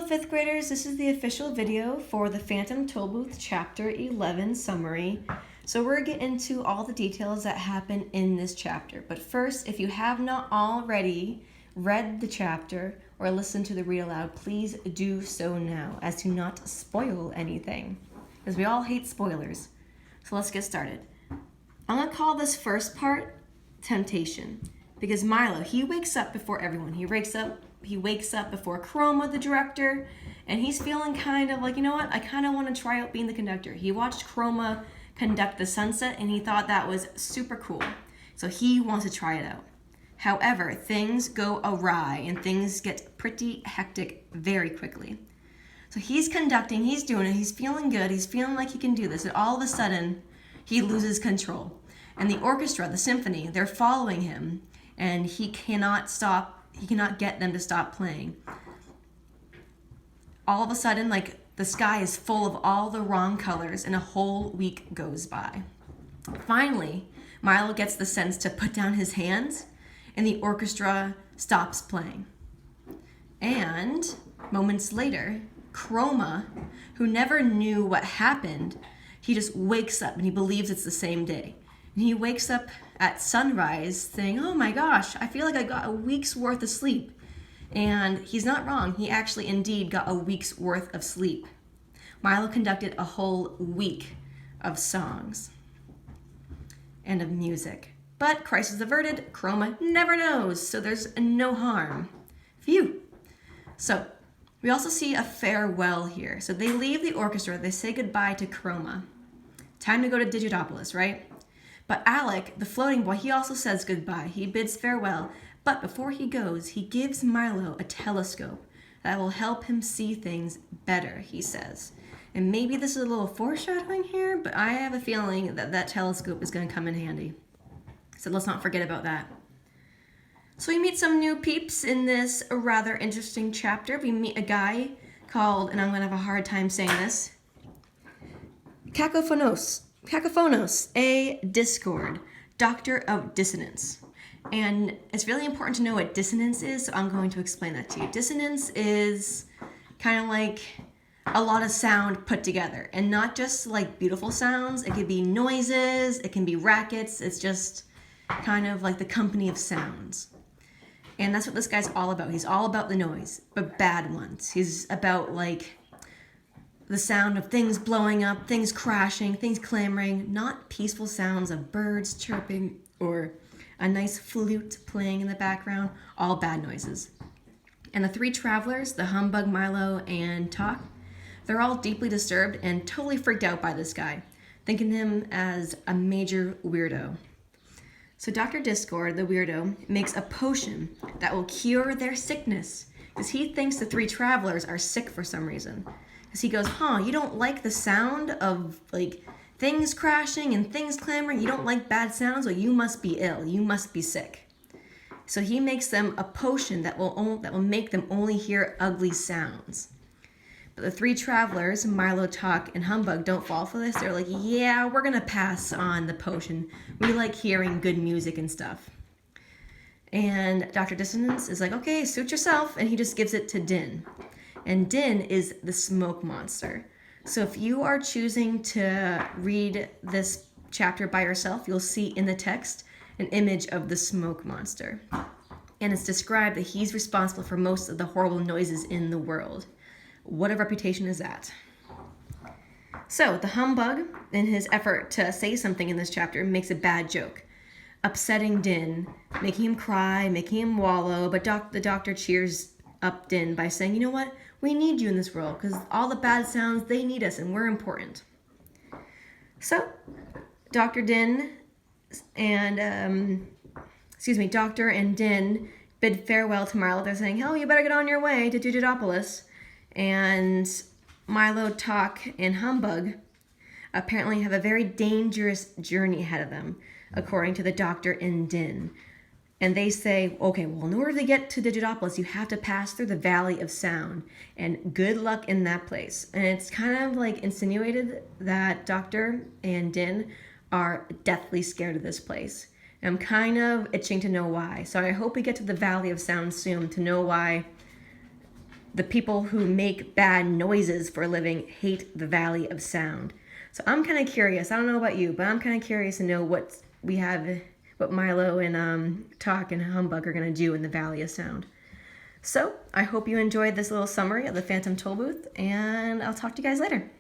fifth graders, this is the official video for the Phantom Tollbooth Chapter 11 summary. So we're going to get into all the details that happen in this chapter. But first, if you have not already read the chapter or listened to the read aloud, please do so now as to not spoil anything, because we all hate spoilers. So let's get started. I'm going to call this first part Temptation, because Milo, he wakes up before everyone. He wakes up before Chroma, the director, and he's feeling kind of like, you know what, I kind of want to try out being the conductor. He watched Chroma conduct the sunset, and he thought that was super cool. So he wants to try it out. However, things go awry, and things get pretty hectic very quickly. So he's conducting, he's doing it, he's feeling good, he's feeling like he can do this, and all of a sudden, he loses control. And the orchestra, the symphony, they're following him, and he cannot get them to stop playing. All of a sudden, like, the sky is full of all the wrong colors, and a whole week goes by. Finally, Milo gets the sense to put down his hands, and the orchestra stops playing. And moments later, Chroma, who never knew what happened, he just wakes up and he believes it's the same day. And he wakes up at sunrise saying, oh my gosh, I feel like I got a week's worth of sleep. And he's not wrong. He actually indeed got a week's worth of sleep. Milo conducted a whole week of songs and of music. But crisis averted, Chroma never knows, so there's no harm. Phew. So we also see a farewell here. So they leave the orchestra, they say goodbye to Chroma. Time to go to Digitopolis, right? But Alec, the floating boy, he also says goodbye. He bids farewell. But before he goes, he gives Milo a telescope that will help him see things better, he says. And maybe this is a little foreshadowing here, but I have a feeling that that telescope is going to come in handy. So let's not forget about that. So we meet some new peeps in this rather interesting chapter. We meet a guy called, and I'm going to have a hard time saying this, Kakophonos, a Discord, Doctor of Dissonance. And it's really important to know what dissonance is, so I'm going to explain that to you. Dissonance is kind of like a lot of sound put together, and not just like beautiful sounds. It could be noises, it can be rackets. It's just kind of like the company of sounds. And that's what this guy's all about. He's all about the noise, but bad ones. He's about like the sound of things blowing up, things crashing, things clamoring, not peaceful sounds of birds chirping or a nice flute playing in the background, all bad noises. And the three travelers, the Humbug, Milo, and Talk, they're all deeply disturbed and totally freaked out by this guy, thinking him as a major weirdo. So Dr. Discord, the weirdo, makes a potion that will cure their sickness, because he thinks the three travelers are sick for some reason. Because he goes, you don't like the sound of like things crashing and things clamoring? You don't like bad sounds? Well, you must be ill. You must be sick. So he makes them a potion that will make them only hear ugly sounds. But the three travelers, Milo, Talk, and Humbug, don't fall for this. They're like, yeah, we're going to pass on the potion. We like hearing good music and stuff. And Dr. Dissonance is like, okay, suit yourself. And he just gives it to Din. And Din is the smoke monster. So if you are choosing to read this chapter by yourself, you'll see in the text an image of the smoke monster. And it's described that he's responsible for most of the horrible noises in the world. What a reputation is that? So the Humbug, in his effort to say something in this chapter, makes a bad joke, upsetting Din, making him cry, making him wallow, but the doctor cheers up Din by saying, you know what? We need you in this world, because all the bad sounds, they need us, and we're important. So, Dr. and Din bid farewell to Milo. They're saying, you better get on your way to Digitopolis. And Milo, Talk, and Humbug apparently have a very dangerous journey ahead of them, according to the Doctor and Din. And they say, okay, well, in order to get to Digitopolis, you have to pass through the Valley of Sound. And good luck in that place. And it's kind of like insinuated that Doctor and Din are deathly scared of this place. And I'm kind of itching to know why. So I hope we get to the Valley of Sound soon to know why the people who make bad noises for a living hate the Valley of Sound. So I'm kind of curious. I don't know about you, but I'm kind of curious to know what Milo and Talk and Humbug are going to do in the Valley of Sound. So I hope you enjoyed this little summary of the Phantom Tollbooth, and I'll talk to you guys later.